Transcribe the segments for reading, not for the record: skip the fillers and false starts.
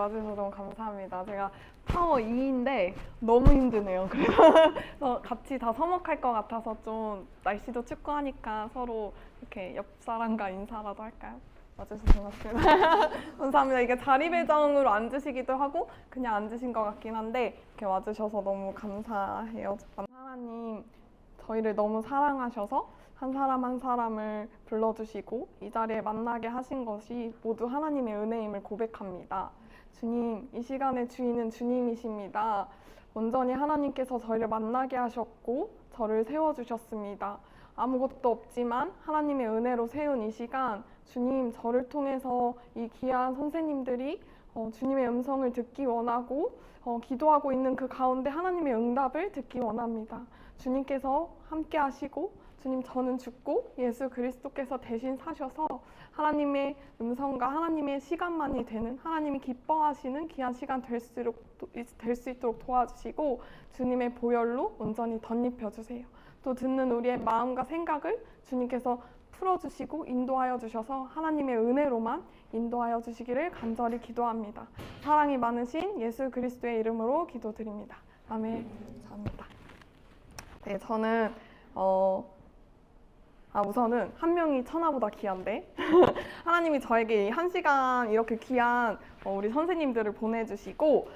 와주셔서 너무 감사합니다. 제가 파워 2인데 너무 힘드네요. 그래서 같이 다 서먹할 것 같아서 좀 날씨도 춥고 하니까 서로 이렇게 옆 사람과 인사라도 할까요? 와주셔서 고맙습니다. 감사합니다. 이게 자리 배정으로 앉으시기도 하고 그냥 앉으신 것 같긴 한데 이렇게 와주셔서 너무 감사해요. 하나님 저희를 너무 사랑하셔서 한 사람 한 사람을 불러주시고 이 자리에 만나게 하신 것이 모두 하나님의 은혜임을 고백합니다. 주님, 이 시간의 주인은 주님이십니다. 온전히 하나님께서 저희를 만나게 하셨고 저를 세워주셨습니다. 아무것도 없지만 하나님의 은혜로 세운 이 시간, 주님, 저를 통해서 이 귀한 선생님들이 주님의 음성을 듣기 원하고 기도하고 있는 그 가운데 하나님의 응답을 듣기 원합니다. 주님께서 함께 하시고 주님, 저는 죽고 예수 그리스도께서 대신 사셔서 하나님의 음성과 하나님의 시간만이 되는, 하나님이 기뻐하시는 귀한 시간 될 수 있도록 도와주시고 주님의 보혈로 온전히 덧입혀 주세요. 또 듣는 우리의 마음과 생각을 주님께서 풀어주시고 인도하여 주셔서 하나님의 은혜로만 인도하여 주시기를 간절히 기도합니다. 사랑이 많으신 예수 그리스도의 이름으로 기도드립니다. 아멘. 감사합니다. 네, 저는 우선은 한 명이 천하보다 귀한데 하나님이 저에게 한 시간 이렇게 귀한 우리 선생님들을 보내주시고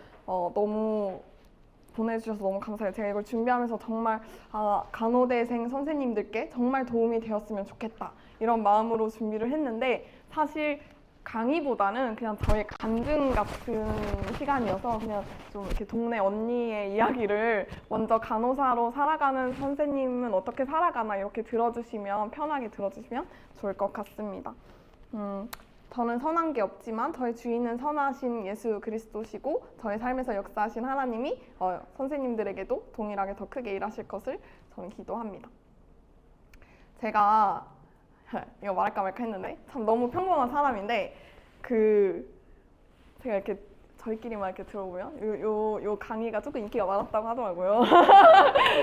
너무 보내주셔서 너무 감사해요. 제가 이걸 준비하면서 정말 간호대생 선생님들께 정말 도움이 되었으면 좋겠다 이런 마음으로 준비를 했는데 사실 강의보다는 그냥 저의 간증 같은 시간이어서 그냥 좀 이렇게 동네 언니의 이야기를 먼저 간호사로 살아가는 선생님은 어떻게 살아가나 이렇게 들어주시면 편하게 들어주시면 좋을 것 같습니다. 저는 선한 게 없지만 저의 주인은 선하신 예수 그리스도시고 저의 삶에서 역사하신 하나님이 선생님들에게도 동일하게 더 크게 일하실 것을 저는 기도합니다. 제가 이거 말할까 말까 했는데 참 너무 평범한 사람인데 제가 이렇게 저희끼리만 이렇게 들어보면 요 강의가 조금 인기가 많았다고 하더라고요.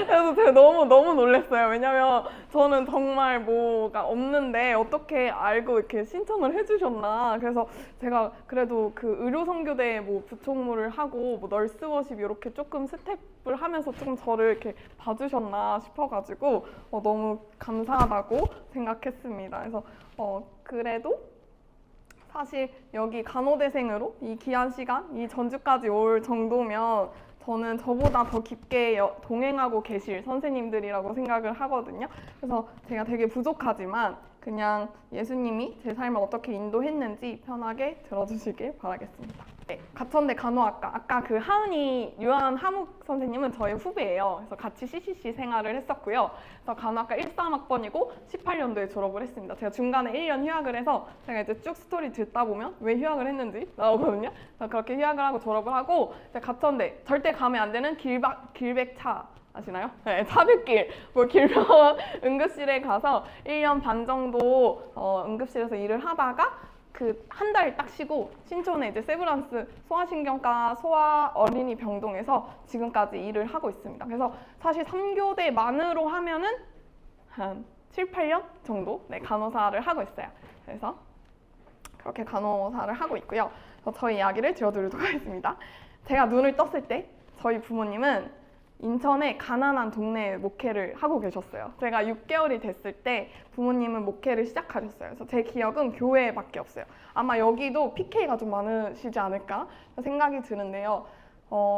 그래서 제가 너무 놀랐어요. 왜냐면 저는 정말 뭐가 없는데 어떻게 알고 이렇게 신청을 해주셨나. 그래서 제가 그래도 그 의료선교대 뭐 부총무를 하고 뭐 널스워십 이렇게 조금 스텝을 하면서 조금 저를 이렇게 봐주셨나 싶어가지고 너무 감사하다고 생각했습니다. 그래서 그래도 사실 여기 간호대생으로 이 귀한 시간, 이 전주까지 올 정도면 저는 저보다 더 깊게 동행하고 계실 선생님들이라고 생각을 하거든요. 그래서 제가 되게 부족하지만 그냥 예수님이 제 삶을 어떻게 인도했는지 편하게 들어주시길 바라겠습니다. 네, 가천대 간호학과, 아까 그 하은이 유한 하묵 선생님은 저의 후배예요. 그래서 같이 CCC 생활을 했었고요. 그래서 간호학과 13학번이고 18년도에 졸업을 했습니다. 제가 중간에 1년 휴학을 해서 제가 이제 쭉 스토리 듣다 보면 왜 휴학을 했는지 나오거든요. 그래서 그렇게 휴학을 하고 졸업을 하고 이제 가천대 절대 가면 안 되는 길백차 아시나요? 네, 차백길 길병원 응급실에 가서 1년 반 정도 응급실에서 일을 하다가 그 한 달 딱 쉬고 신촌에 이제 세브란스 소아신경과 소아 어린이 병동에서 지금까지 일을 하고 있습니다. 그래서 사실 3교대만으로 하면은 한 7, 8년 정도 간호사를 하고 있어요. 그래서 그렇게 간호사를 하고 있고요. 그래서 저희 이야기를 들려드리도록 하겠습니다. 제가 눈을 떴을 때 저희 부모님은 인천의 가난한 동네에 목회를 하고 계셨어요. 제가 6개월이 됐을 때 부모님은 목회를 시작하셨어요. 그래서 제 기억은 교회밖에 없어요. 아마 여기도 PK가 좀 많으시지 않을까 생각이 드는데요.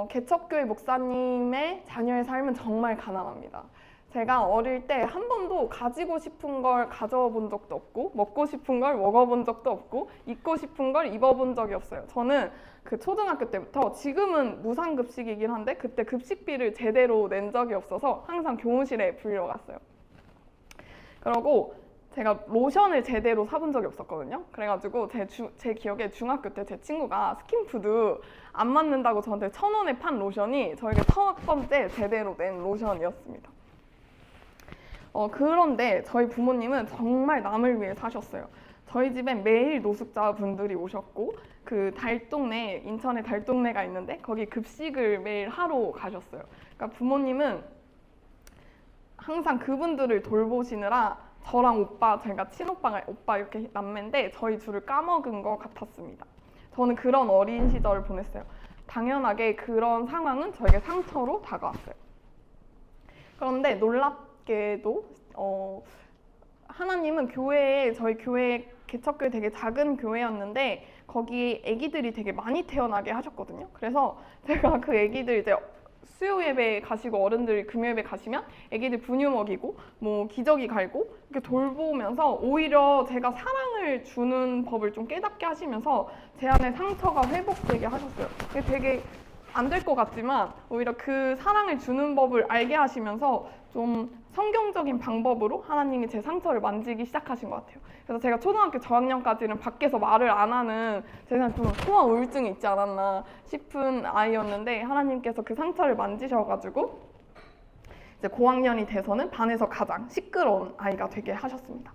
개척교회 목사님의 자녀의 삶은 정말 가난합니다. 제가 어릴 때 한 번도 가지고 싶은 걸 가져본 적도 없고 먹고 싶은 걸 먹어본 적도 없고 입고 싶은 걸 입어본 적이 없어요. 저는 그 초등학교 때부터 지금은 무상급식이긴 한데 그때 급식비를 제대로 낸 적이 없어서 항상 교무실에 불려갔어요. 그리고 제가 로션을 제대로 사본 적이 없었거든요. 그래가지고 제 기억에 중학교 때 제 친구가 스킨푸드 안 맞는다고 저한테 1,000원에 판 로션이 저에게 첫 번째 제대로 낸 로션이었습니다. 그런데 저희 부모님은 정말 남을 위해 사셨어요. 저희 집엔 매일 노숙자분들이 오셨고 그 달동네, 인천에 달동네가 있는데 거기 급식을 매일 하러 가셨어요. 그러니까 부모님은 항상 그분들을 돌보시느라 저랑 오빠, 제가 친오빠 이렇게 남매인데 저희 둘을 까먹은 것 같았습니다. 저는 그런 어린 시절을 보냈어요. 당연하게 그런 상황은 저에게 상처로 다가왔어요. 그런데 놀랍게도 하나님은 저희 교회 개척교회 되게 작은 교회였는데 거기 아기들이 되게 많이 태어나게 하셨거든요. 그래서 제가 그 아기들 이제 수요 예배 가시고 어른들 금요 예배 가시면 아기들 분유 먹이고 뭐 기저귀 갈고 이렇게 돌보면서 오히려 제가 사랑을 주는 법을 좀 깨닫게 하시면서 제 안에 상처가 회복되게 하셨어요. 그게 되게 안 될 것 같지만 오히려 그 사랑을 주는 법을 알게 하시면서 좀 성경적인 방법으로 하나님이 제 상처를 만지기 시작하신 것 같아요. 그래서 제가 초등학교 저학년까지는 밖에서 말을 안 하는 제가 좀 소아 우울증이 있지 않았나 싶은 아이였는데 하나님께서 그 상처를 만지셔가지고 이제 고학년이 돼서는 반에서 가장 시끄러운 아이가 되게 하셨습니다.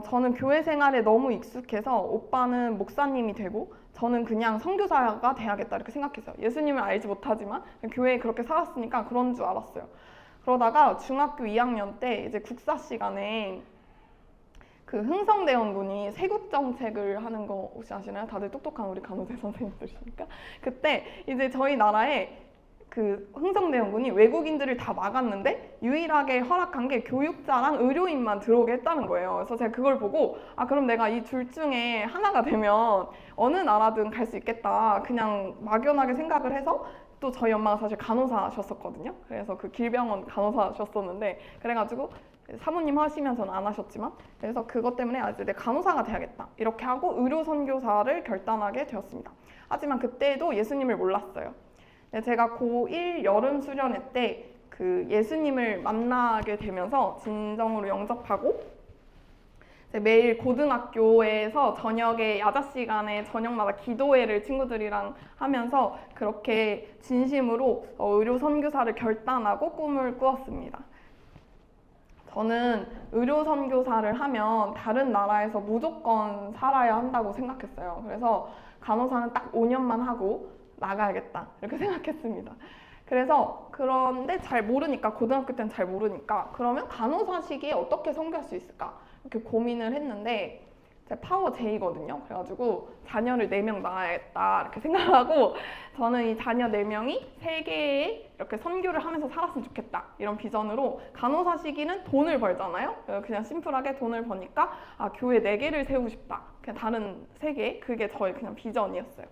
저는 교회 생활에 너무 익숙해서 오빠는 목사님이 되고 저는 그냥 선교사가 돼야겠다 이렇게 생각했어요. 예수님을 알지 못하지만 교회에 그렇게 살았으니까 그런 줄 알았어요. 그러다가 중학교 2학년 때 이제 국사 시간에 그 흥성대원군이 세국 정책을 하는 거 혹시 아시나요? 다들 똑똑한 우리 간호대 선생님들이니까. 그때 이제 저희 나라에 그 흥성대원군이 외국인들을 다 막았는데 유일하게 허락한 게 교육자랑 의료인만 들어오게 했다는 거예요. 그래서 제가 그걸 보고 그럼 내가 이 둘 중에 하나가 되면 어느 나라든 갈 수 있겠다. 그냥 막연하게 생각을 해서 또 저희 엄마가 사실 간호사셨었거든요. 그래서 그 길병원 간호사셨었는데 그래가지고 사모님 하시면서는 안 하셨지만 그래서 그것 때문에 이제 내 간호사가 돼야겠다 이렇게 하고 의료 선교사를 결단하게 되었습니다. 하지만 그때도 예수님을 몰랐어요. 제가 고1 여름 수련회 때 그 예수님을 만나게 되면서 진정으로 영접하고 매일 고등학교에서 저녁에 야자 시간에 저녁마다 기도회를 친구들이랑 하면서 그렇게 진심으로 의료 선교사를 결단하고 꿈을 꾸었습니다. 저는 의료 선교사를 하면 다른 나라에서 무조건 살아야 한다고 생각했어요. 그래서 간호사는 딱 5년만 하고 나가야겠다 이렇게 생각했습니다. 그런데 잘 모르니까 고등학교 때는 잘 모르니까 그러면 간호사 시기에 어떻게 선교할 수 있을까 이렇게 고민을 했는데 제가 파워 J거든요. 그래가지고 자녀를 4명 낳아야겠다 이렇게 생각하고 저는 이 자녀 4명이 세계에 이렇게 선교를 하면서 살았으면 좋겠다 이런 비전으로 간호사 시기는 돈을 벌잖아요. 그냥 심플하게 돈을 버니까 교회 4개를 세우고 싶다. 그냥 다른 세계 그게 저의 그냥 비전이었어요.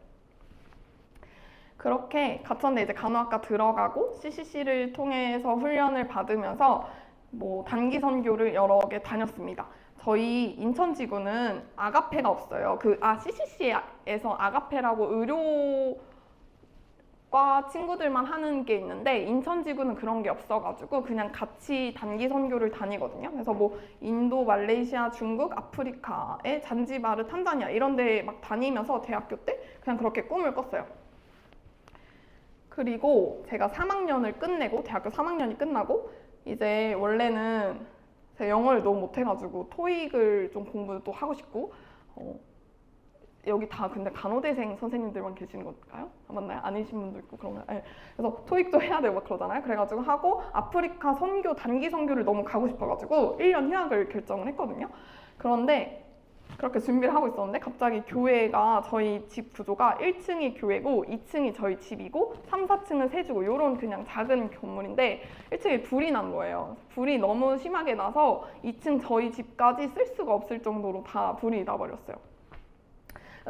그렇게 가천대 이제 간호학과 들어가고 CCC를 통해서 훈련을 받으면서 뭐 단기 선교를 여러 개 다녔습니다. 저희 인천지구는 아가페가 없어요. CCC에서 아가페라고 의료과 친구들만 하는 게 있는데 인천지구는 그런 게 없어가지고 그냥 같이 단기 선교를 다니거든요. 그래서 뭐 인도, 말레이시아, 중국, 아프리카에 잔지바르, 탄자니아 이런 데 막 다니면서 대학교 때 그냥 그렇게 꿈을 꿨어요. 그리고 제가 3학년을 끝내고 대학교 3학년이 끝나고 이제 원래는 제가 영어를 너무 못해가지고 토익을 좀 공부도 하고 싶고 여기 다 근데 간호대생 선생님들만 계시는 건가요? 맞나요? 아니신 분도 있고 그런가요? 네. 그래서 토익도 해야 되고 막 그러잖아요. 그래가지고 하고 아프리카 선교 단기 선교를 너무 가고 싶어가지고 1년 휴학을 결정을 했거든요. 그런데 그렇게 준비를 하고 있었는데 갑자기 교회가 저희 집 구조가 1층이 교회고 2층이 저희 집이고 3, 4층은 세주고 이런 그냥 작은 건물인데 1층에 불이 난 거예요. 불이 너무 심하게 나서 2층 저희 집까지 쓸 수가 없을 정도로 다 불이 나버렸어요.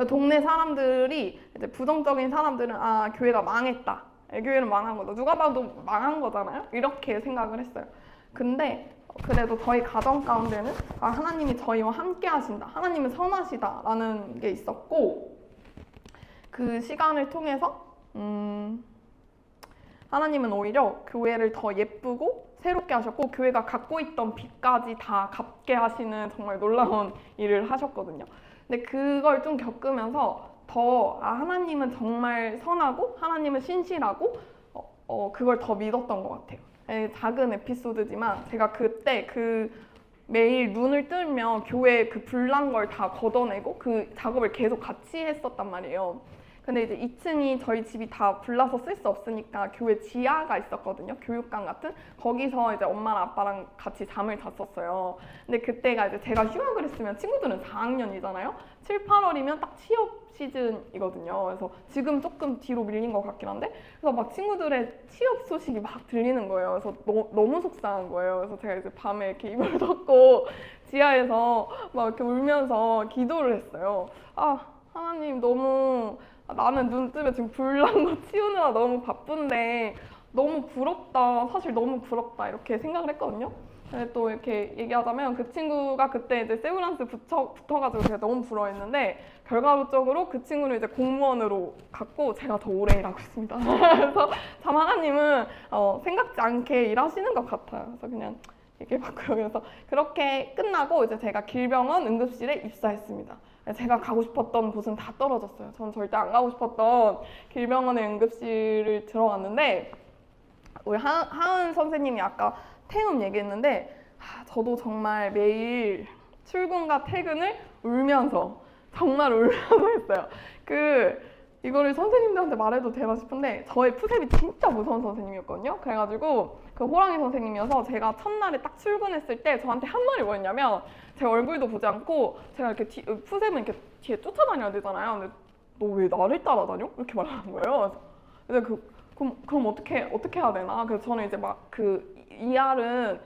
동네 사람들이 이제 부정적인 사람들은 교회가 망했다. 교회는 망한 거다. 누가 봐도 망한 거잖아요. 이렇게 생각을 했어요. 근데 그래도 저희 가정 가운데는 하나님이 저희와 함께 하신다. 하나님은 선하시다 라는 게 있었고 그 시간을 통해서 하나님은 오히려 교회를 더 예쁘고 새롭게 하셨고 교회가 갖고 있던 빚까지 다 갚게 하시는 정말 놀라운 일을 하셨거든요. 근데 그걸 좀 겪으면서 더 하나님은 정말 선하고 하나님은 신실하고 그걸 더 믿었던 것 같아요. 작은 에피소드지만 제가 그때 매일 눈을 뜨면 교회 그 불난 걸 다 걷어내고 그 작업을 계속 같이 했었단 말이에요. 근데 이제 2층이 저희 집이 다 불나서 쓸 수 없으니까 교회 지하가 있었거든요. 교육관 같은. 거기서 이제 엄마랑 아빠랑 같이 잠을 잤었어요. 근데 그때가 이제 제가 휴학을 했으면 친구들은 4학년이잖아요. 7, 8월이면 딱 취업 시즌이거든요. 그래서 지금 조금 뒤로 밀린 것 같긴 한데, 그래서 막 친구들의 취업 소식이 막 들리는 거예요. 그래서 너무 속상한 거예요. 그래서 제가 이제 밤에 이렇게 이불 덮고 지하에서 막 이렇게 울면서 기도를 했어요. 하나님 너무 나는 눈뜨면 지금 불난 거 치우느라 너무 바쁜데 너무 부럽다. 사실 너무 부럽다. 이렇게 생각을 했거든요. 근데 또 이렇게 얘기하자면 그 친구가 그때 이제 세브란스 붙어가지고 제가 너무 부러워했는데 결과적으로 그 친구는 이제 공무원으로 갔고 제가 더 오래 일하고 있습니다. 그래서 참 하나님은 생각지 않게 일하시는 것 같아요. 그래서 그냥 얘기해봤고요. 그래서 그렇게 끝나고 이제 제가 길병원 응급실에 입사했습니다. 제가 가고 싶었던 곳은 다 떨어졌어요. 전 절대 안 가고 싶었던 길병원의 응급실을 들어갔는데 우리 하은 선생님이 아까 태움 얘기했는데 저도 정말 매일 출근과 퇴근을 울면서 정말 울면서 했어요. 이거를 선생님들한테 말해도 되나 싶은데 저의 푸세비 진짜 무서운 선생님이었거든요. 그래가지고 그 호랑이 선생님이어서 제가 첫날에 딱 출근했을 때 저한테 한 말이 뭐였냐면 제 얼굴도 보지 않고 제가 이렇게 푸세비는 이렇게 뒤에 쫓아다녀야 되잖아요. 근데 너 왜 나를 따라다녀? 이렇게 말하는 거예요. 그래서 그럼 어떻게 해야 되나? 그래서 저는 이제 막 ER은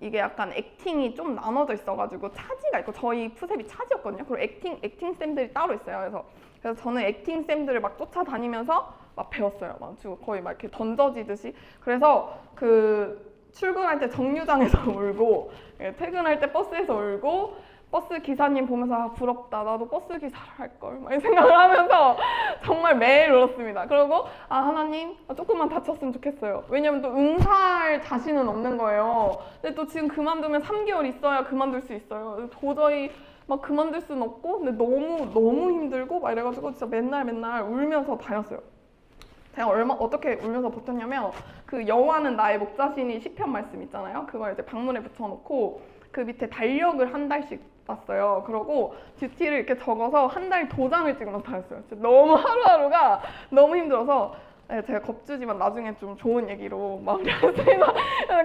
이게 약간 액팅이 좀 나눠져 있어가지고 차지가 있고 저희 푸세비 차지였거든요. 그리고 액팅 쌤들이 따로 있어요. 그래서 저는 액팅 쌤들을 막 쫓아다니면서 막 배웠어요. 막 거의 막 이렇게 던져지듯이. 그래서 출근할 때 정류장에서 울고 퇴근할 때 버스에서 울고 버스 기사님 보면서 부럽다. 나도 버스 기사를 할 걸. 막 이 생각을 하면서 정말 매일 울었습니다. 그리고 하나님 조금만 다쳤으면 좋겠어요. 왜냐면 또 응사할 자신은 없는 거예요. 근데 또 지금 그만두면 3개월 있어야 그만둘 수 있어요. 도저히 막 그만둘 수는 없고 근데 너무 힘들고 막 이래가지고 진짜 맨날 울면서 다녔어요. 제가 어떻게 울면서 버텼냐면 여호와는 나의 목자시니 시편 말씀 있잖아요. 그걸 이제 방문에 붙여놓고 그 밑에 달력을 한 달씩 봤어요. 그러고 듀티를 이렇게 적어서 한 달 도장을 찍으면서 다녔어요. 진짜 너무 하루하루가 너무 힘들어서 제가 겁주지만 나중에 좀 좋은 얘기로 마무리하겠습니다.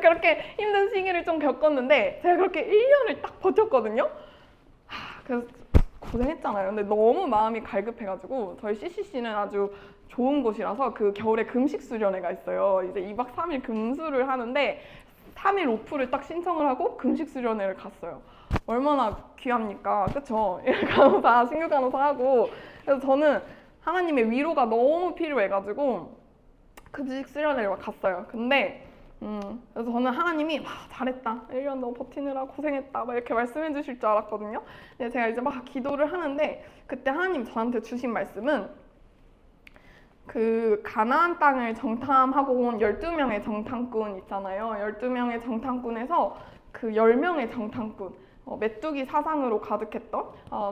그렇게 힘든 시기를 좀 겪었는데 제가 그렇게 1년을 딱 버텼거든요. 그래서 고생했잖아요. 근데 너무 마음이 갈급해가지고 저희 CCC는 아주 좋은 곳이라서 그 겨울에 금식 수련회가 있어요. 이제 2박 3일 금수를 하는데 3일 오프를 딱 신청을 하고 금식 수련회를 갔어요. 얼마나 귀합니까? 그쵸? 간호사, 신규 간호사 하고. 그래서 저는 하나님의 위로가 너무 필요해가지고 금식 수련회를 막 갔어요. 근데 그래서 저는 하나님이 잘했다. 1년 너 버티느라 고생했다. 막 이렇게 말씀해 주실 줄 알았거든요. 근데 제가 이제 막 기도를 하는데 그때 하나님 저한테 주신 말씀은 가나안 땅을 정탐하고 온 12명의 정탐꾼 있잖아요. 12명의 정탐꾼에서 10명의 정탐꾼 메뚜기 사상으로 가득했던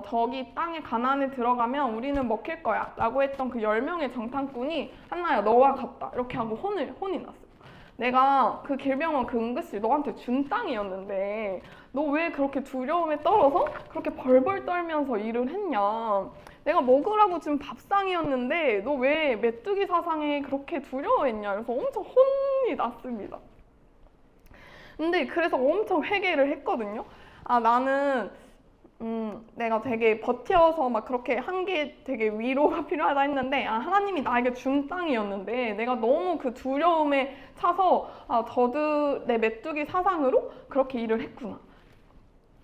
저기 땅에 가나안에 들어가면 우리는 먹힐 거야 라고 했던 10명의 정탐꾼이 한나야 너와 같다 이렇게 하고 혼이 났어요. 내가 길병원 응급실 너한테 준 땅이었는데 너 왜 그렇게 두려움에 떨어서 그렇게 벌벌 떨면서 일을 했냐. 내가 먹으라고 준 밥상이었는데 너 왜 메뚜기 사상에 그렇게 두려워했냐. 그래서 엄청 혼이 났습니다. 근데 그래서 엄청 회개를 했거든요. 나는 내가 되게 버텨서 막 그렇게 한 게 되게 위로가 필요하다 했는데 하나님이 나에게 준 땅이었는데 내가 너무 그 두려움에 차서 내 메뚜기 사상으로 그렇게 일을 했구나.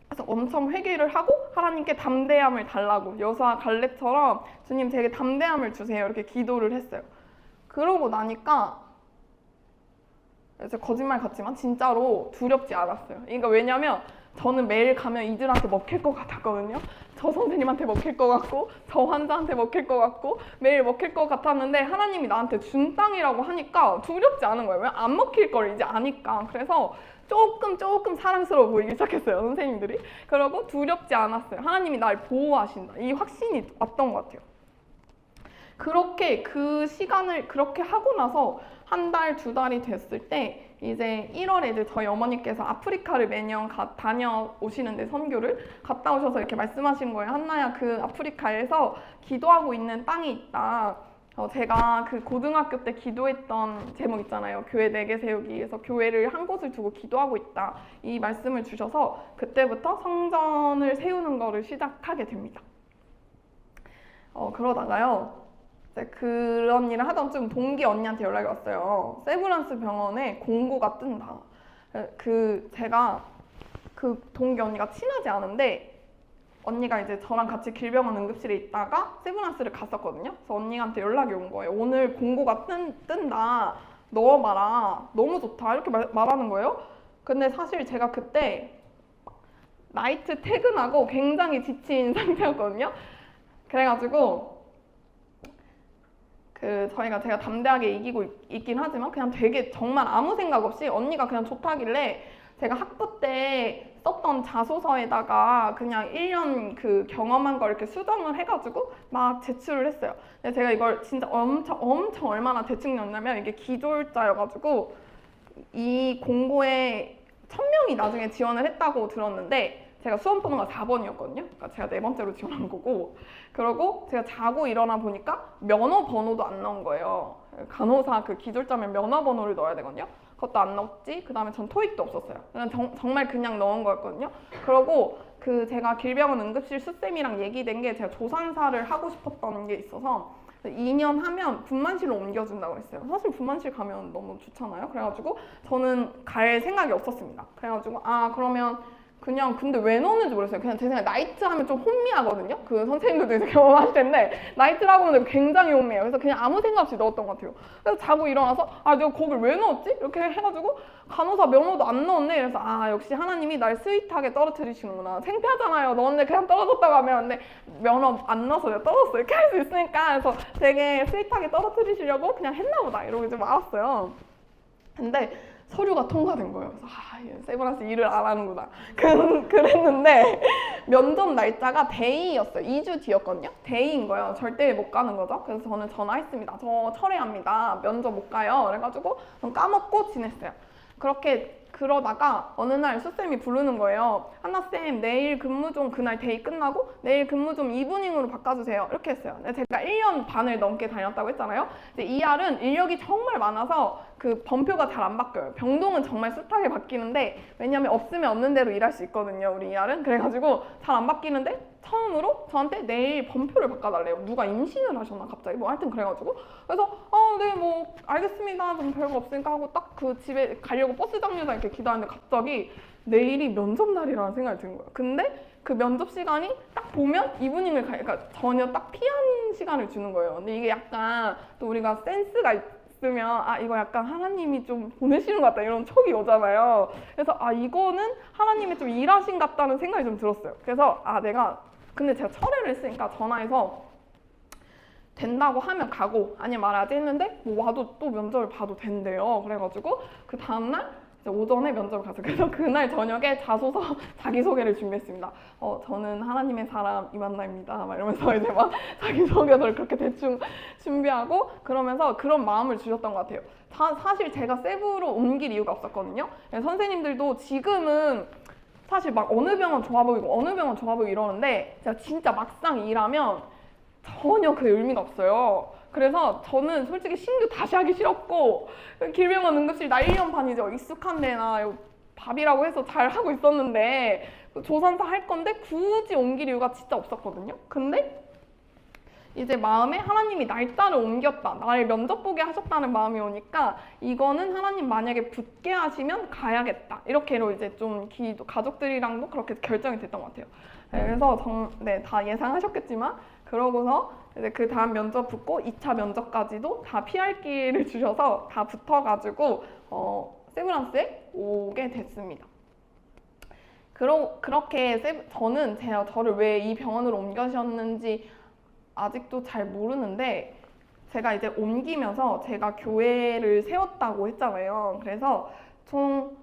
그래서 엄청 회개를 하고 하나님께 담대함을 달라고 여호수아 갈렙처럼 주님 되게 담대함을 주세요 이렇게 기도를 했어요. 그러고 나니까 이제 거짓말 같지만 진짜로 두렵지 않았어요. 그러니까 왜냐면 저는 매일 가면 이들한테 먹힐 것 같았거든요. 저 선생님한테 먹힐 것 같고 저 환자한테 먹힐 것 같고 매일 먹힐 것 같았는데 하나님이 나한테 준 땅이라고 하니까 두렵지 않은 거예요. 왜 안 먹힐 걸 이제 아니까. 그래서 조금 사랑스러워 보이기 시작했어요. 선생님들이. 그러고 두렵지 않았어요. 하나님이 날 보호하신다. 이 확신이 왔던 것 같아요. 그렇게 그 시간을 그렇게 하고 나서 한 달, 2달이 됐을 때 이제 1월에 이제 저희 어머니께서 아프리카를 매년 다녀오시는데 선교를 갔다 오셔서 이렇게 말씀하신 거예요. 한나야, 그 아프리카에서 기도하고 있는 땅이 있다. 제가 그 고등학교 때 기도했던 제목 있잖아요. 교회 4개 세우기에서 교회를 한 곳을 두고 기도하고 있다. 이 말씀을 주셔서 그때부터 성전을 세우는 거를 시작하게 됩니다. 그러다가요. 이제 그런 일을 하던 중 동기 언니한테 연락이 왔어요. 세브란스 병원에 공고가 뜬다. 제가 그 동기 언니가 친하지 않은데 언니가 이제 저랑 같이 길병원 응급실에 있다가 세브란스를 갔었거든요. 그래서 언니한테 연락이 온 거예요. 오늘 공고가 뜬다. 넣어봐라. 너무 좋다. 이렇게 말하는 거예요. 근데 사실 제가 그때 나이트 퇴근하고 굉장히 지친 상태였거든요. 그래가지고 제가 담대하게 이기고 있긴 하지만 그냥 되게 정말 아무 생각 없이 언니가 그냥 좋다길래 제가 학부 때 썼던 자소서에다가 그냥 1년 그 경험한 걸 이렇게 수정을 해가지고 막 제출을 했어요. 근데 제가 이걸 진짜 엄청 얼마나 대충 넣었냐면 이게 기졸자여가지고 이 공고에 1000명이 나중에 지원을 했다고 들었는데 제가 수험 번호가 4번이었거든요. 그러니까 제가 4번째로 지원한 거고, 그러고 제가 자고 일어나 보니까 면허 번호도 안 나온 거예요. 간호사 그 기졸자면 면허 번호를 넣어야 되거든요. 그것도 안 넣었지. 그 다음에 전 토익도 없었어요. 정말 그냥 넣은 거였거든요. 그러고 제가 길병원 응급실 수쌤이랑 얘기된 게 제가 조산사를 하고 싶었던 게 있어서 2년 하면 분만실로 옮겨준다고 했어요. 사실 분만실 가면 너무 좋잖아요. 그래가지고 저는 갈 생각이 없었습니다. 그래가지고 그러면 그냥 근데 왜 넣었는지 모르겠어요. 그냥 제 생각에 나이트 하면 좀 혼미하거든요. 그 선생님들도 이제 경험하실 텐데 나이트라고 하면 굉장히 혼미해요. 그래서 그냥 아무 생각 없이 넣었던 것 같아요. 그래서 자고 일어나서 내가 거길 왜 넣었지? 이렇게 해가지고 간호사 면허도 안 넣었네. 그래서 역시 하나님이 날 스윗하게 떨어뜨리시는구나. 창피하잖아요. 넣었는데 그냥 떨어졌다고 하면 근데 면허 안 넣어서 내가 떨어졌어. 이렇게 할 수 있으니까 그래서 되게 스윗하게 떨어뜨리시려고 그냥 했나 보다 이러고 이제 말았어요. 근데 서류가 통과된 거예요. 그래서 세브란스 일을 안 하는구나. 그랬는데 면접 날짜가 데이였어요. 2주 뒤였거든요. 데이인 거예요. 절대 못 가는 거죠. 그래서 저는 전화했습니다. 저 철회합니다. 면접 못 가요. 그래가지고 까먹고 지냈어요. 그러다가 어느 날 수쌤이 부르는 거예요. 한나쌤, 내일 근무 좀 그날 데이 끝나고 내일 근무 좀 이브닝으로 바꿔주세요. 이렇게 했어요. 제가 1년 반을 넘게 다녔다고 했잖아요. 이제 ER은 인력이 정말 많아서 그 번표가 잘 안 바뀌어요. 병동은 정말 숱하게 바뀌는데 왜냐면 없으면 없는 대로 일할 수 있거든요. 우리 ER은. 그래가지고 잘 안 바뀌는데 처음으로 저한테 내일 번표를 바꿔달래요. 누가 임신을 하셨나 갑자기 하여튼 그래가지고 그래서 네 뭐 알겠습니다. 좀 별거 없으니까 하고 딱 그 집에 가려고 버스 정류장 이렇게 기다리는데 갑자기 내일이 면접 날이라는 생각이 드는 거예요. 근데 그 면접 시간이 딱 보면 이브닝을 그러니까 전혀 딱 피한 시간을 주는 거예요. 근데 이게 약간 또 우리가 센스가 있으면 이거 약간 하나님이 좀 보내시는 것 같다 이런 촉이 오잖아요. 그래서 이거는 하나님이 좀 일하신 것 같다는 생각이 좀 들었어요. 그래서 근데 제가 철회를 했으니까 전화해서 된다고 하면 가고 아니면 말하지 했는데 뭐 와도 또 면접을 봐도 된대요. 그래가지고 그 다음날 이제 오전에 면접을 갔어요. 그래서 그날 저녁에 자소서 자기소개를 준비했습니다. 저는 하나님의 사람 이만나입니다. 막 이러면서 이제 막 자기소개서를 그렇게 대충 준비하고 그러면서 그런 마음을 주셨던 것 같아요. 사실 제가 세부로 옮길 이유가 없었거든요. 선생님들도 지금은 사실 막 어느 병원 좋아 보이고 어느 병원 좋아 보이고 이러는데 제가 진짜 막상 일하면 전혀 그 의미가 없어요. 그래서 저는 솔직히 신규 다시 하기 싫었고 길병원 응급실 나 1년 반 이제 익숙한 데나 밥이라고 해서 잘 하고 있었는데 조산사 할 건데 굳이 옮길 이유가 진짜 없었거든요. 근데 이제 마음에 하나님이 날짜를 옮겼다, 나를 면접 보게 하셨다는 마음이 오니까 이거는 하나님 만약에 붙게 하시면 가야겠다 이렇게로 이제 좀 가족들이랑도 그렇게 결정이 됐던 것 같아요. 그래서 다 예상하셨겠지만 그러고서 이제 그 다음 면접 붙고 2차 면접까지도 다 PR 기회를 주셔서 다 붙어가지고 세브란스에 오게 됐습니다. 그렇게 저는 저를 왜 이 병원으로 옮겨주셨는지 아직도 잘 모르는데 제가 이제 옮기면서 제가 교회를 세웠다고 했잖아요. 그래서 총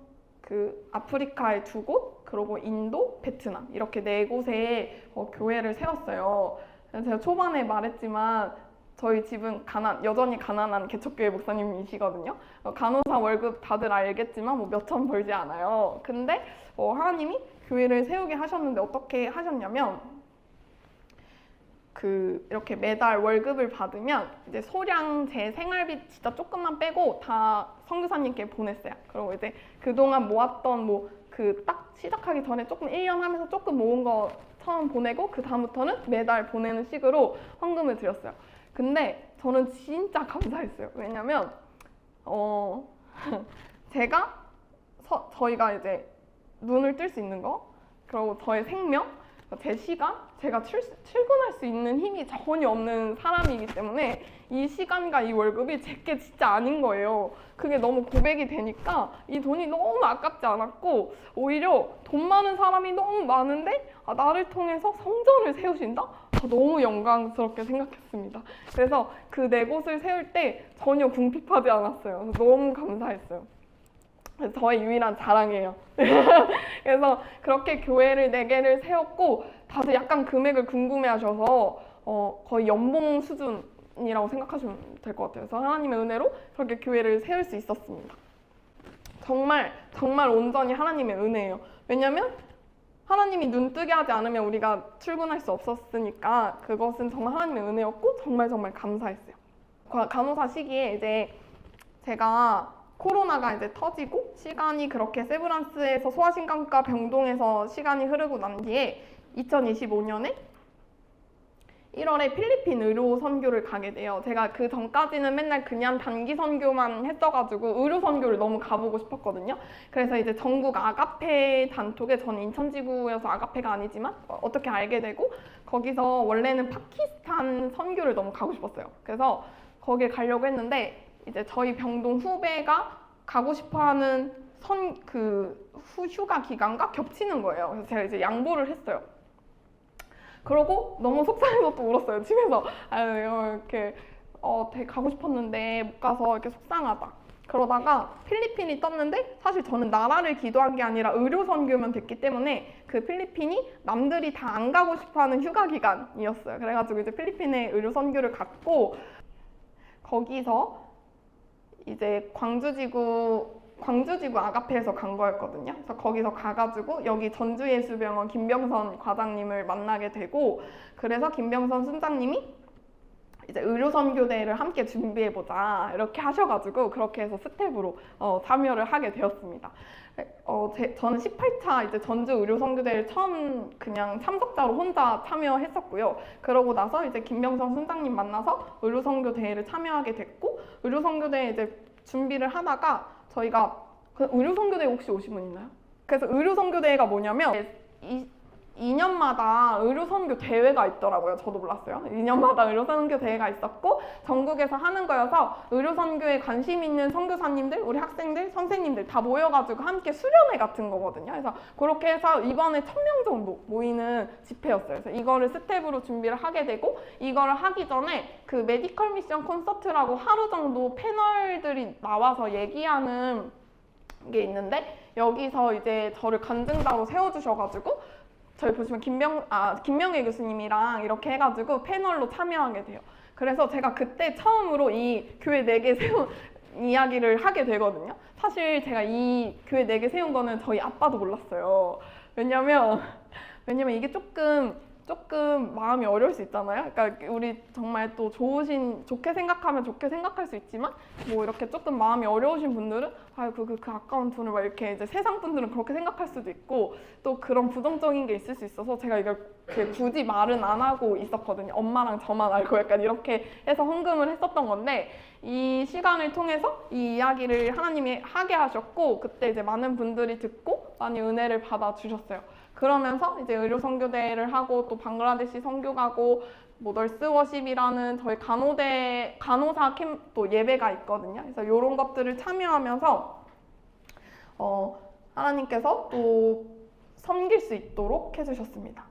아프리카에 2곳, 그리고 인도, 베트남 이렇게 4곳에 교회를 세웠어요. 제가 초반에 말했지만 저희 집은 여전히 가난한 개척교회 목사님이시거든요. 간호사 월급 다들 알겠지만 뭐 몇천 벌지 않아요. 근데 하나님이 교회를 세우게 하셨는데 어떻게 하셨냐면 이렇게 매달 월급을 받으면 이제 소량 제 생활비 진짜 조금만 빼고 다 선교사님께 보냈어요. 그리고 이제 그동안 모았던 딱 시작하기 전에 조금 1년 하면서 조금 모은 거 처음 보내고 그 다음부터는 매달 보내는 식으로 헌금을 드렸어요. 근데 저는 진짜 감사했어요. 왜냐면 저희가 이제 눈을 뜰 수 있는 거, 그리고 저의 생명, 제 시간, 제가 출근할 수 있는 힘이 전혀 없는 사람이기 때문에 이 시간과 이 월급이 제게 진짜 아닌 거예요. 그게 너무 고백이 되니까 이 돈이 너무 아깝지 않았고, 오히려 돈 많은 사람이 너무 많은데 나를 통해서 성전을 세우신다? 너무 영광스럽게 생각했습니다. 그래서 그 네 곳을 세울 때 전혀 궁핍하지 않았어요. 너무 감사했어요. 저의 유일한 자랑이에요. 그래서 그렇게 교회를 4개를 세웠고, 다들 약간 금액을 궁금해하셔서 거의 연봉 수준이라고 생각하시면 될 것 같아요. 그래서 하나님의 은혜로 그렇게 교회를 세울 수 있었습니다. 정말 정말 온전히 하나님의 은혜예요. 왜냐면 하나님이 눈 뜨게 하지 않으면 우리가 출근할 수 없었으니까 그것은 정말 하나님의 은혜였고 정말 정말 감사했어요. 간호사 시기에 이제 제가 코로나가 이제 터지고 시간이 그렇게 세브란스에서 소아신경과 병동에서 시간이 흐르고 난 뒤에 2025년에 1월에 필리핀 의료 선교를 가게 돼요. 제가 그 전까지는 맨날 그냥 단기 선교만 했어가지고 의료 선교를 너무 가보고 싶었거든요. 그래서 이제 전국 아가페 단톡에, 저는 인천지구여서 아가페가 아니지만 어떻게 알게 되고, 거기서 원래는 파키스탄 선교를 너무 가고 싶었어요. 그래서 거기에 가려고 했는데 이제 저희 병동 후배가 가고 싶어하는 휴가 기간과 겹치는 거예요. 그래서 제가 이제 양보를 했어요. 그러고 너무 속상해서 또 울었어요, 집에서. 이렇게 되게 가고 싶었는데 못 가서 이렇게 속상하다. 그러다가 필리핀이 떴는데, 사실 저는 나라를 기도한 게 아니라 의료 선교만 됐기 때문에 그 필리핀이 남들이 다 안 가고 싶어하는 휴가 기간이었어요. 그래가지고 이제 필리핀에 의료 선교를 갔고, 거기서 이제 광주지구 아가페에서 간 거였거든요. 그래서 거기서 가가지고 여기 전주예수병원 김병선 과장님을 만나게 되고, 그래서 김병선 순장님이 이제 의료선교대회를 함께 준비해보자 이렇게 하셔가지고 그렇게 해서 스텝으로 참여를 하게 되었습니다. 저는 18차 이제 전주 의료선교대회를 처음 그냥 참석자로 혼자 참여했었고요. 그러고 나서 이제 김병선 순장님 만나서 의료선교대회를 참여하게 됐고, 의료선교대회 이제 준비를 하다가 저희가 의료선교대회 혹시 오신 분 있나요? 그래서 의료선교대회가 뭐냐면 2년마다 의료선교 대회가 있더라고요. 저도 몰랐어요. 2년마다 의료선교 대회가 있었고 전국에서 하는 거여서 의료선교에 관심 있는 선교사님들, 우리 학생들, 선생님들 다 모여가지고 함께 수련회 같은 거거든요. 그래서 그렇게 해서 이번에 1000명 정도 모이는 집회였어요. 그래서 이거를 스텝으로 준비를 하게 되고, 이거를 하기 전에 그 메디컬 미션 콘서트라고 하루 정도 패널들이 나와서 얘기하는 게 있는데, 여기서 이제 저를 간증자로 세워주셔가지고 저희 보시면 김명애 교수님이랑 이렇게 해가지고 패널로 참여하게 돼요. 그래서 제가 그때 처음으로 이 교회 4개 세운 이야기를 하게 되거든요. 사실 제가 이 교회 4개 세운 거는 저희 아빠도 몰랐어요. 왜냐면 이게 조금 마음이 어려울 수 있잖아요. 그러니까 우리 정말 또 좋게 생각하면 좋게 생각할 수 있지만, 뭐 이렇게 조금 마음이 어려우신 분들은 그 아까운 돈을 막 이렇게 이제 세상 분들은 그렇게 생각할 수도 있고, 또 그런 부정적인 게 있을 수 있어서 제가 이걸 굳이 말은 안 하고 있었거든요. 엄마랑 저만 알고 약간 이렇게 해서 헌금을 했었던 건데, 이 시간을 통해서 이 이야기를 하나님이 하게 하셨고, 그때 이제 많은 분들이 듣고 많이 은혜를 받아 주셨어요. 그러면서 이제 의료 선교대회를 하고, 또 방글라데시 선교 가고, 뭐 널스워십이라는 저희 간호사 또 예배가 있거든요. 그래서 이런 것들을 참여하면서 하나님께서 또 섬길 수 있도록 해주셨습니다.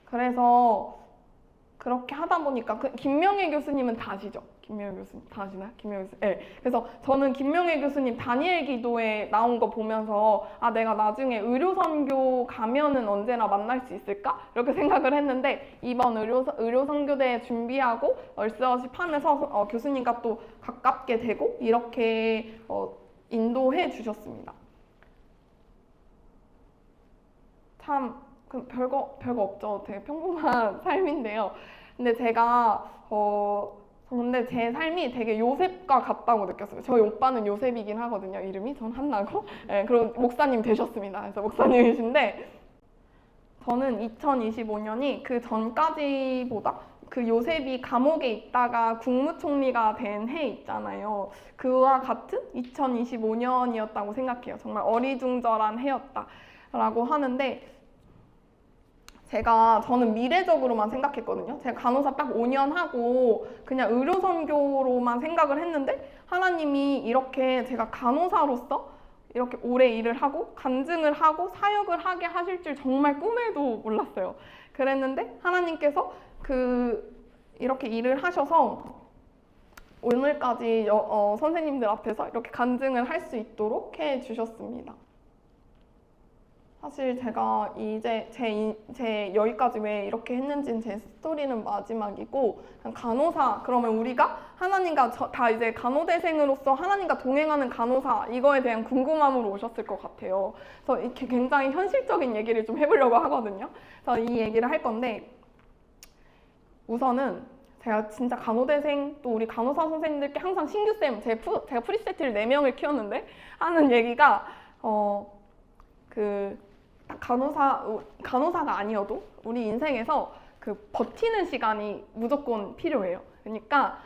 그래서 그렇게 하다 보니까 김명애 교수님은 다 아시죠? 김명애 교수님 다 아시나요? 김명애 교수님. 네. 그래서 저는 김명애 교수님 다니엘 기도에 나온 거 보면서 아 내가 나중에 의료 선교 가면은 언제나 만날 수 있을까? 이렇게 생각을 했는데 이번 의료 선교대 준비하고 얼스어십 하면서 교수님과 또 가깝게 되고 이렇게 인도해 주셨습니다. 참 별거 없죠. 되게 평범한 삶인데요. 근데 제가 근데 제 삶이 되게 요셉과 같다고 느꼈어요. 저희 오빠는 요셉이긴 하거든요. 이름이 전 한나고. 네, 그리고 목사님 되셨습니다. 그래서 목사님이신데 저는 2025년이 그 전까지보다 그 요셉이 감옥에 있다가 국무총리가 된 해 있잖아요. 그와 같은 2025년이었다고 생각해요. 정말 어리둥절한 해였다라고 하는데 저는 미래적으로만 생각했거든요. 제가 간호사 딱 5년 하고 그냥 의료선교로만 생각을 했는데 하나님이 이렇게 제가 간호사로서 이렇게 오래 일을 하고 간증을 하고 사역을 하게 하실 줄 정말 꿈에도 몰랐어요. 그랬는데 하나님께서 이렇게 일을 하셔서 오늘까지 선생님들 앞에서 이렇게 간증을 할 수 있도록 해주셨습니다. 사실 제가 이제 제 여기까지 왜 이렇게 했는지는 제 스토리는 마지막이고 간호사 그러면 우리가 하나님과 다 이제 간호대생으로서 하나님과 동행하는 간호사 이거에 대한 궁금함으로 오셨을 것 같아요. 그래서 이렇게 굉장히 현실적인 얘기를 좀 해보려고 하거든요. 그래서 이 얘기를 할 건데 우선은 제가 진짜 간호대생 또 우리 간호사 선생님들께 항상 신규쌤 제가 프리세트를 4명을 키웠는데 하는 얘기가 간호사가 아니어도 우리 인생에서 버티는 시간이 무조건 필요해요. 그러니까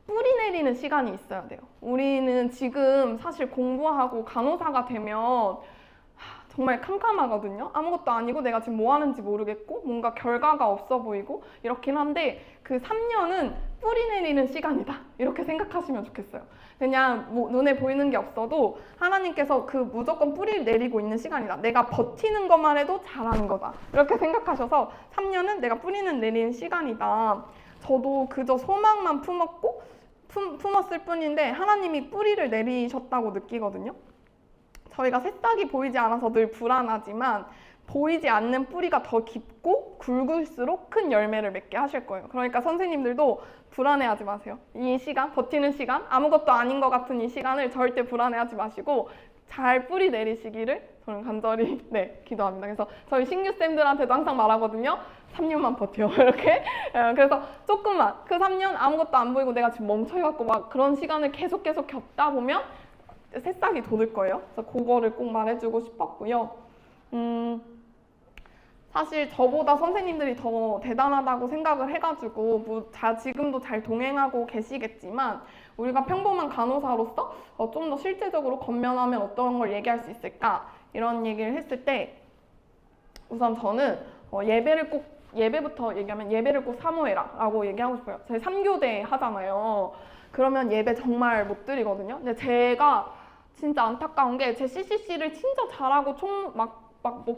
뿌리 내리는 시간이 있어야 돼요. 우리는 지금 사실 공부하고 간호사가 되면 정말 캄캄하거든요. 아무것도 아니고 내가 지금 뭐 하는지 모르겠고 뭔가 결과가 없어 보이고 이렇긴 한데 그 3년은 뿌리 내리는 시간이다. 이렇게 생각하시면 좋겠어요. 그냥 눈에 보이는 게 없어도 하나님께서 무조건 뿌리를 내리고 있는 시간이다. 내가 버티는 것만 해도 잘하는 거다. 이렇게 생각하셔서 3년은 내가 뿌리는 내리는 시간이다. 저도 그저 소망만 품었을 뿐인데 하나님이 뿌리를 내리셨다고 느끼거든요. 저희가 새싹이 보이지 않아서 늘 불안하지만 보이지 않는 뿌리가 더 깊고 굵을수록 큰 열매를 맺게 하실 거예요. 그러니까 선생님들도 불안해하지 마세요. 이 시간, 버티는 시간, 아무것도 아닌 것 같은 이 시간을 절대 불안해하지 마시고 잘 뿌리 내리시기를 저는 간절히 기도합니다. 그래서 저희 신규쌤들한테도 항상 말하거든요. 3년만 버텨. 이렇게. 그래서 조금만 그 3년 아무것도 안 보이고 내가 지금 멈춰갖고 막 그런 시간을 계속 겪다 보면 새싹이 돋을 거예요. 그래서 그거를 꼭 말해주고 싶었고요. 사실 저보다 선생님들이 더 대단하다고 생각을 해가지고 지금도 잘 동행하고 계시겠지만 우리가 평범한 간호사로서 좀 더 실제적으로 건면하면 어떤 걸 얘기할 수 있을까 이런 얘기를 했을 때 우선 저는 예배부터 얘기하면 예배를 꼭 사모해라 라고 얘기하고 싶어요. 저희 3교대 하잖아요. 그러면 예배 정말 못 드리거든요. 근데 제가 진짜 안타까운 게 제 CCC를 진짜 잘하고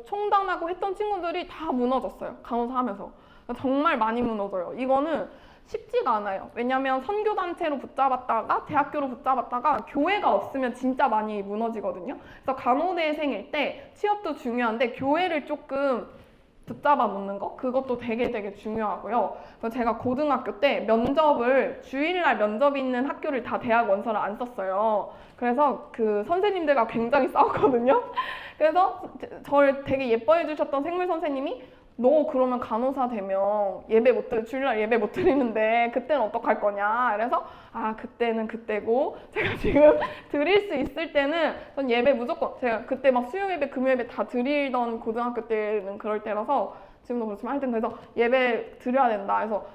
총단하고 했던 친구들이 다 무너졌어요. 간호사 하면서. 정말 많이 무너져요. 이거는 쉽지가 않아요. 왜냐면 선교단체로 붙잡았다가 대학교로 붙잡았다가 교회가 없으면 진짜 많이 무너지거든요. 그래서 간호대생일 때 취업도 중요한데 교회를 조금 붙잡아 놓는 거 그것도 되게 중요하고요. 그래서 제가 고등학교 때 면접을 주일날 면접이 있는 학교를 다 대학 원서를 안 썼어요. 그래서 그 선생님들과 굉장히 싸웠거든요. 그래서 저를 되게 예뻐해 주셨던 생물 선생님이 너 그러면 간호사 되면 주일날 예배 못 드리는데 그때는 어떡할 거냐. 그래서 그때는 그때고 제가 지금 드릴 수 있을 때는 전 예배 무조건 제가 그때 막 수요 예배, 금요 예배 다 드리던 고등학교 때는 그럴 때라서 지금도 그렇지만 하여튼 그래서 예배 드려야 된다. 그래서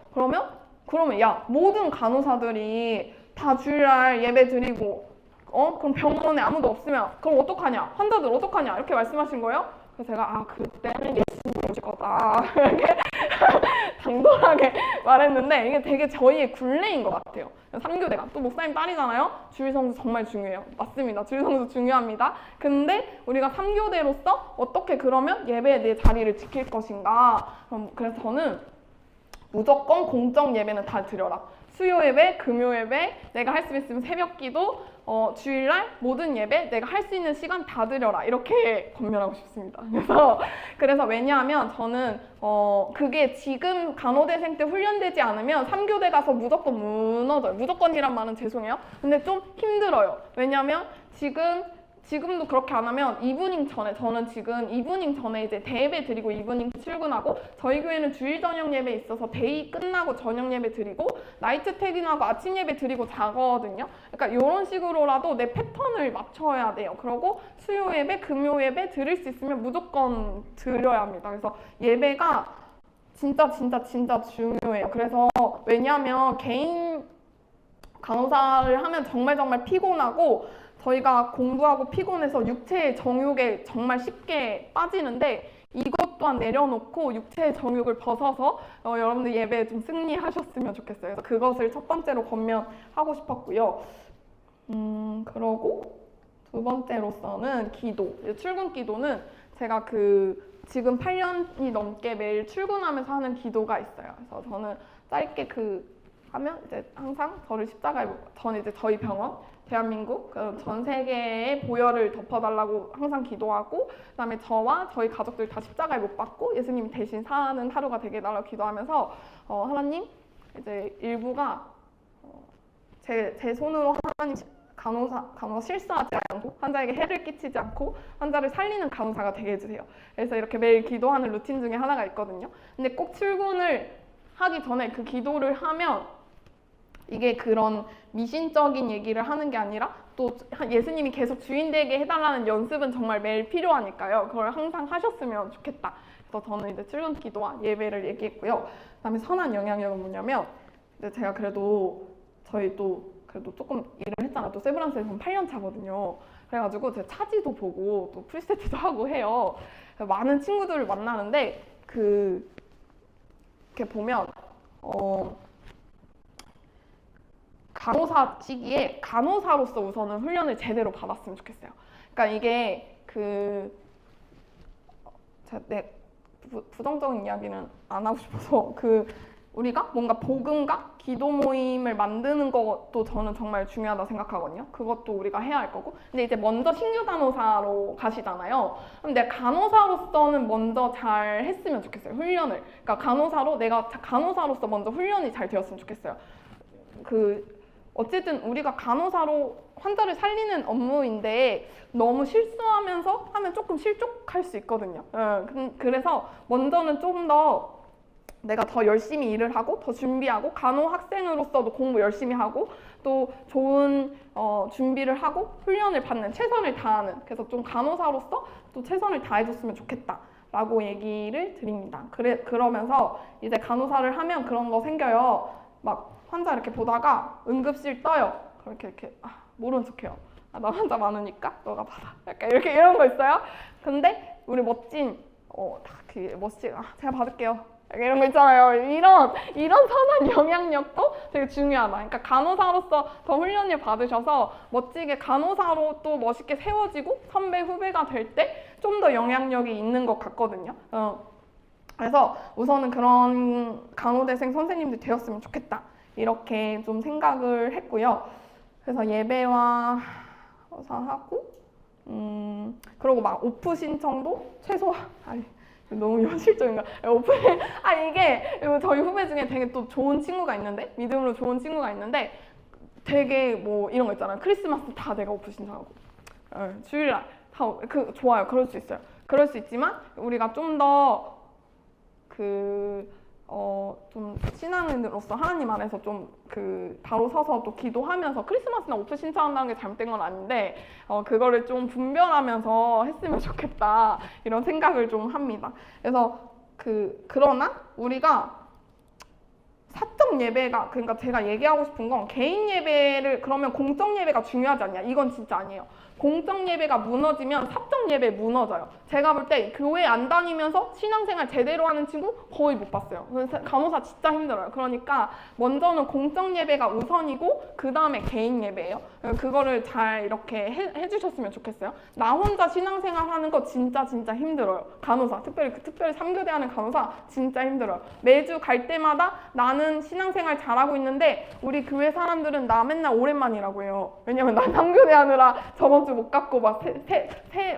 그러면 야 모든 간호사들이 다 주일날 예배 드리고 그럼 병원에 아무도 없으면 그럼 어떡하냐? 환자들 어떡하냐? 이렇게 말씀하신 거예요. 그래서 제가 그때는 예수님이 오실 거다 이렇게 당돌하게 말했는데 이게 되게 저희의 굴레인 것 같아요. 3교대가 또 목사님 딸이잖아요. 주일성수 정말 중요해요. 맞습니다. 주일성수 중요합니다. 근데 우리가 3교대로서 어떻게 그러면 예배에 내 자리를 지킬 것인가. 그래서 저는 무조건 공적 예배는 다 드려라. 수요 예배, 금요 예배, 내가 할 수 있으면 새벽 기도, 주일날 모든 예배 내가 할 수 있는 시간 다 드려라. 이렇게 권면하고 싶습니다. 그래서 왜냐하면 저는 그게 지금 간호대생 때 훈련되지 않으면 3교대 가서 무조건 무너져요. 무조건이란 말은 죄송해요. 근데 좀 힘들어요. 왜냐하면 지금도 그렇게 안 하면 이브닝 전에, 저는 지금 이브닝 전에 이제 대예배 드리고 이브닝 출근하고, 저희 교회는 주일 저녁 예배 있어서 데이 끝나고 저녁 예배 드리고 나이트 퇴근하고 아침 예배 드리고 자거든요. 그러니까 이런 식으로라도 내 패턴을 맞춰야 돼요. 그리고 수요 예배, 금요 예배 드릴 수 있으면 무조건 드려야 합니다. 그래서 예배가 진짜 중요해요. 그래서 왜냐하면 개인 간호사를 하면 정말 피곤하고, 저희가 공부하고 피곤해서 육체의 정욕에 정말 쉽게 빠지는데, 이것 또한 내려놓고 육체의 정욕을 벗어서 여러분들 예배에 좀 승리하셨으면 좋겠어요. 그래서 그것을 첫 번째로 권면하고 싶었고요. 그러고 두 번째로서는 기도. 출근 기도는 제가 지금 8년이 넘게 매일 출근하면서 하는 기도가 있어요. 그래서 저는 짧게 하면 이제 항상 저는 이제 저희 병원, 대한민국, 전 세계의 보혈을 덮어달라고 항상 기도하고, 그다음에 저와 저희 가족들 다 십자가에 못 박고 예수님이 대신 사는 하루가 되게 달라고 기도하면서 하나님, 이제 일부가 제 손으로 하나님 간호사 실수하지 않고 환자에게 해를 끼치지 않고 환자를 살리는 간호사가 되게 해주세요. 그래서 이렇게 매일 기도하는 루틴 중에 하나가 있거든요. 근데 꼭 출근을 하기 전에 그 기도를 하면 이게 그런 미신적인 얘기를 하는 게 아니라 또 예수님이 계속 주인 되게 해달라는 연습은 정말 매일 필요하니까요. 그걸 항상 하셨으면 좋겠다. 그래서 저는 이제 출근 기도와 예배를 얘기했고요. 그다음에 선한 영향력은 뭐냐면, 이제 제가 저희 그래도 조금 일을 했잖아요. 또 세브란스에서 8년 차거든요. 그래가지고 제가 차지도 보고 또 프리세트도 하고 해요. 많은 친구들을 만나는데 이렇게 보면 간호사 시기에 간호사로서 우선은 훈련을 제대로 받았으면 좋겠어요. 그러니까 이게 부정적인 이야기는 안 하고 싶어서 우리가 뭔가 복음과 기도 모임을 만드는 것도 저는 정말 중요하다 생각하거든요. 그것도 우리가 해야 할 거고. 근데 이제 먼저 신규 간호사로 가시잖아요. 그럼 내가 간호사로서는 먼저 잘 했으면 좋겠어요. 훈련을. 그러니까 내가 간호사로서 먼저 훈련이 잘 되었으면 좋겠어요. 어쨌든 우리가 간호사로 환자를 살리는 업무인데 너무 실수하면서 하면 조금 실족할 수 있거든요. 그래서 먼저는 좀 더 내가 더 열심히 일을 하고 더 준비하고, 간호 학생으로서도 공부 열심히 하고 또 좋은 준비를 하고 훈련을 받는, 최선을 다하는, 그래서 좀 간호사로서 또 최선을 다해줬으면 좋겠다 라고 얘기를 드립니다. 그러면서 이제 간호사를 하면 그런 거 생겨요. 막 환자 이렇게 보다가 응급실 떠요. 이렇게 모른 척해요. 나 환자 많으니까 너가 받아. 약간 이런 거 있어요. 근데 우리 멋진 제가 받을게요. 이런 거 있잖아요. 이런 선한 영향력도 되게 중요하다. 그러니까 간호사로서 더 훈련을 받으셔서 멋지게 간호사로 또 멋있게 세워지고 선배 후배가 될 때 좀 더 영향력이 있는 것 같거든요. 그래서 우선은 그런 간호대생 선생님들이 되었으면 좋겠다. 이렇게 좀 생각을 했고요. 그래서 예배와 하고, 그리고 막 오프 신청도 최소한, 너무 현실적인가? 이게 저희 후배 중에 되게 또 좋은 친구가 있는데, 믿음으로 좋은 친구가 있는데, 되게 뭐 이런 거 있잖아요. 크리스마스 다 내가 오프 신청하고, 주일날 다 좋아요. 그럴 수 있어요. 그럴 수 있지만 우리가 좀 더 좀 신앙인으로서 하나님 안에서 좀 바로 서서 또 기도하면서, 크리스마스나 오프 신청한다는 게 잘못된 건 아닌데 그거를 좀 분별하면서 했으면 좋겠다, 이런 생각을 좀 합니다. 그래서 그러나 우리가 사적 예배가, 그러니까 제가 얘기하고 싶은 건 개인 예배를 그러면 공적 예배가 중요하지 않냐, 이건 진짜 아니에요. 공적 예배가 무너지면 사적 예배 무너져요. 제가 볼 때 교회 안 다니면서 신앙생활 제대로 하는 친구 거의 못 봤어요. 간호사 진짜 힘들어요. 그러니까 먼저는 공적 예배가 우선이고 그 다음에 개인 예배예요. 그거를 잘 이렇게 해주셨으면 좋겠어요. 나 혼자 신앙생활 하는 거 진짜 힘들어요. 간호사, 특별히 3교대 하는 간호사 진짜 힘들어요. 매주 갈 때마다 나는 신앙생활 잘하고 있는데 우리 교회 사람들은 나 맨날 오랜만이라고 해요. 왜냐면 난 3교대 하느라 저번 주 못 갔고 막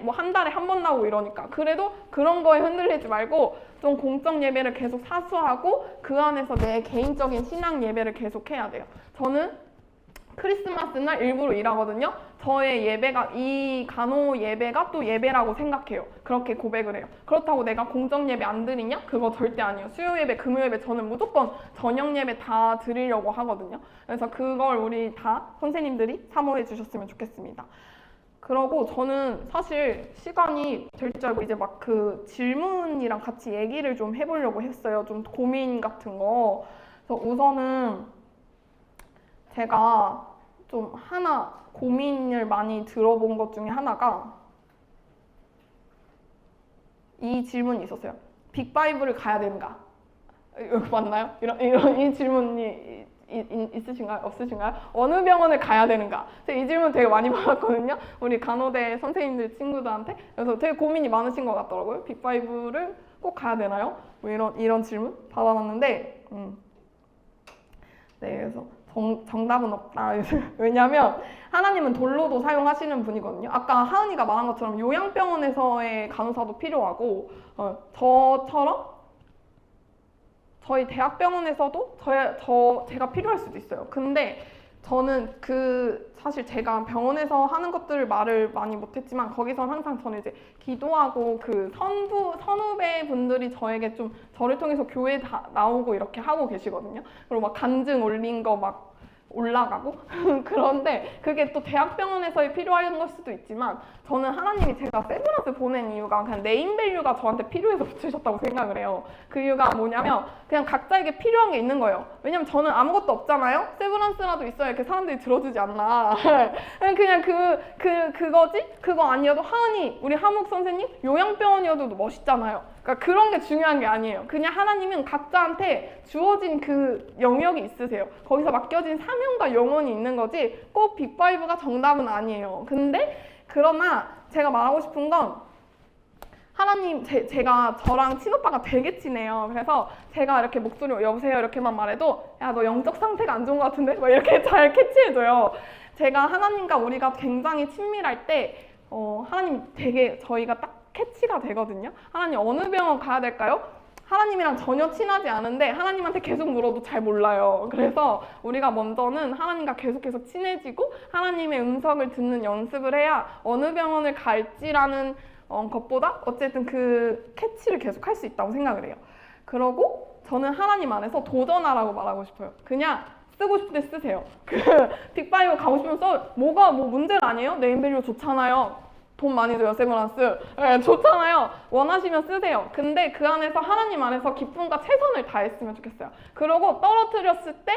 뭐 한 달에 한 번 나오고 이러니까. 그래도 그런 거에 흔들리지 말고 좀 공적 예배를 계속 사수하고 그 안에서 내 개인적인 신앙 예배를 계속 해야 돼요. 저는 크리스마스 날 일부러 일하거든요. 저의 예배가, 이 간호 예배가 또 예배라고 생각해요. 그렇게 고백을 해요. 그렇다고 내가 공적 예배 안 드리냐? 그거 절대 아니에요. 수요 예배, 금요 예배 저는 무조건 저녁 예배 다 드리려고 하거든요. 그래서 그걸 우리 다 선생님들이 사모해 주셨으면 좋겠습니다. 그러고 저는 사실 시간이 될 줄 알고 이제 막 그 질문이랑 같이 얘기를 좀 해보려고 했어요. 좀 고민 같은 거. 그래서 우선은 제가 좀 하나 고민을 많이 들어본 것 중에 하나가 이 질문이 있었어요. 빅5를 가야 되는가? 이거 맞나요? 이 질문이 있으신가요? 없으신가요? 어느 병원을 가야 되는가? 제가 이 질문 되게 많이 받았거든요. 우리 간호대 선생님들 친구들한테. 그래서 되게 고민이 많으신 것 같더라고요. 빅5를 꼭 가야 되나요? 뭐 이런 질문 받아봤는데 네, 그래서 정답은 없다. 왜냐면 하나님은 돌로도 사용하시는 분이거든요. 아까 하은이가 말한 것처럼 요양병원에서의 간호사도 필요하고 저처럼 저희 대학병원에서도 제가 필요할 수도 있어요. 근데 저는 사실 제가 병원에서 하는 것들을 말을 많이 못했지만 거기서 항상 저는 이제 기도하고 그 선후배 분들이 저에게 좀 저를 통해서 교회 나오고 이렇게 하고 계시거든요. 그리고 막 간증 올린 거 막 올라가고 그런데 그게 또 대학병원에서 필요한 걸 수도 있지만 저는 하나님이 제가 세브란스 보낸 이유가 그냥 네임밸류가 저한테 필요해서 붙이셨다고 생각을 해요. 그 이유가 뭐냐면 그냥 각자에게 필요한 게 있는 거예요. 왜냐면 저는 아무것도 없잖아요. 세브란스라도 있어야 이렇게 사람들이 들어주지 않나. 그냥 그거지? 그거 아니어도 하은이 우리 하묵 선생님 요양병원이어도 멋있잖아요. 그러니까 그런 게 중요한 게 아니에요. 그냥 하나님은 각자한테 주어진 그 영역이 있으세요. 거기서 맡겨진 사명과 영혼이 있는 거지 꼭 빅5가 정답은 아니에요. 근데 그러나 제가 말하고 싶은 건 하나님, 제가 저랑 친오빠가 되게 친해요. 그래서 제가 이렇게 목소리 여보세요 이렇게만 말해도 야, 너 영적 상태가 안 좋은 것 같은데? 막 이렇게 잘 캐치해줘요. 제가 하나님과 우리가 굉장히 친밀할 때 하나님 되게 저희가 딱 캐치가 되거든요. 하나님 어느 병원 가야 될까요? 하나님이랑 전혀 친하지 않은데 하나님한테 계속 물어도 잘 몰라요. 그래서 우리가 먼저는 하나님과 계속해서 친해지고 하나님의 음성을 듣는 연습을 해야 어느 병원을 갈지라는 것보다 어쨌든 그 캐치를 계속 할 수 있다고 생각을 해요. 그러고 저는 하나님 안에서 도전하라고 말하고 싶어요. 그냥 쓰고 싶을 때 쓰세요. 빅5 가고 싶으면 뭐가 문제는 아니에요? 네임밸류 좋잖아요. 돈 많이 줘요, 세브란스. 네, 좋잖아요. 원하시면 쓰세요. 근데 그 안에서 하나님 안에서 기쁨과 최선을 다했으면 좋겠어요. 그러고 떨어뜨렸을 때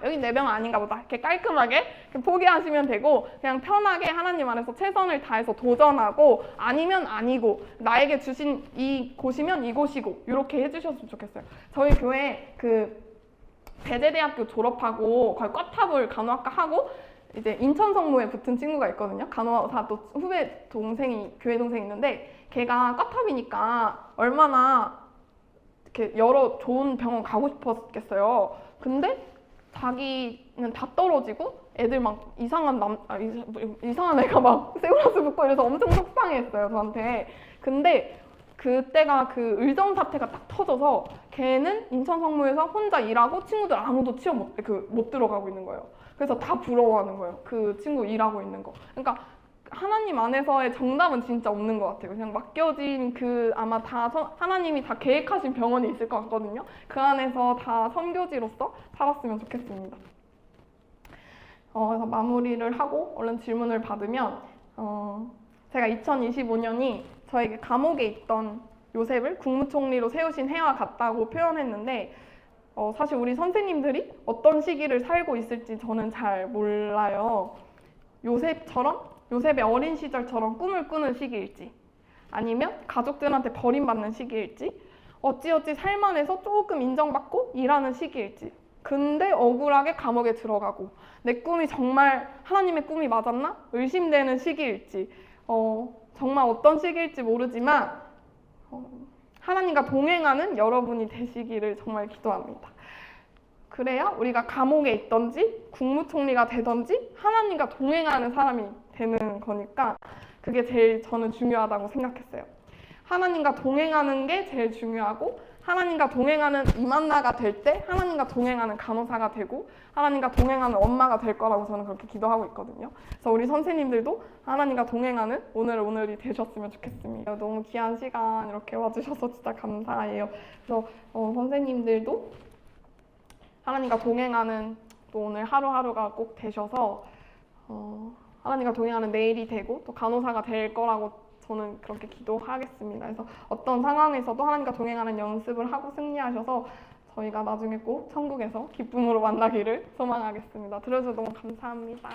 여기 내 병 아닌가 보다. 이렇게 깔끔하게 포기하시면 되고 그냥 편하게 하나님 안에서 최선을 다해서 도전하고 아니면 아니고 나에게 주신 이 곳이면 이곳이고 이렇게 해주셨으면 좋겠어요. 저희 교회 배재대학교 졸업하고 거의 꽈탑을 간호학과 하고 이제 인천 성모에 붙은 친구가 있거든요. 간호사 또 후배 동생이 교회 동생이 있는데 걔가 꽈탑이니까 얼마나 이렇게 여러 좋은 병원 가고 싶었겠어요. 근데 자기는 다 떨어지고 애들 막 이상한 애가 막 세브란스 붙고 이래서 엄청 속상했어요 저한테. 근데 그때가 그 의정 사태가 딱 터져서 걔는 인천 성모에서 혼자 일하고 친구들 아무도 취업 못 들어가고 있는 거예요. 그래서 다 부러워하는 거예요. 그 친구 일하고 있는 거. 그러니까 하나님 안에서의 정답은 진짜 없는 것 같아요. 그냥 맡겨진 아마 하나님이 다 계획하신 병원이 있을 것 같거든요. 그 안에서 다 선교지로서 살았으면 좋겠습니다. 그래서 마무리를 하고 얼른 질문을 받으면 제가 2025년이 저에게 감옥에 있던 요셉을 국무총리로 세우신 해와 같다고 표현했는데 사실 우리 선생님들이 어떤 시기를 살고 있을지 저는 잘 몰라요. 요셉의 어린 시절처럼 꿈을 꾸는 시기일지, 아니면 가족들한테 버림받는 시기일지, 어찌어찌 살만해서 조금 인정받고 일하는 시기일지, 근데 억울하게 감옥에 들어가고 내 꿈이 정말 하나님의 꿈이 맞았나? 의심되는 시기일지, 정말 어떤 시기일지 모르지만 하나님과 동행하는 여러분이 되시기를 정말 기도합니다. 그래야 우리가 감옥에 있던지 국무총리가 되던지 하나님과 동행하는 사람이 되는 거니까 그게 제일 저는 중요하다고 생각했어요. 하나님과 동행하는 게 제일 중요하고, 하나님과 동행하는 이만나가 될 때 하나님과 동행하는 간호사가 되고 하나님과 동행하는 엄마가 될 거라고 저는 그렇게 기도하고 있거든요. 그래서 우리 선생님들도 하나님과 동행하는 오늘이 되셨으면 좋겠습니다. 너무 귀한 시간 이렇게 와주셔서 진짜 감사해요. 그래서 선생님들도 하나님과 동행하는 또 오늘 하루하루가 꼭 되셔서 하나님과 동행하는 내일이 되고 또 간호사가 될 거라고 저는 그렇게 기도하겠습니다. 그래서 어떤 상황에서도 하나님과 동행하는 연습을 하고 승리하셔서 저희가 나중에 꼭 천국에서 기쁨으로 만나기를 소망하겠습니다. 들어주셔서 너무 감사합니다.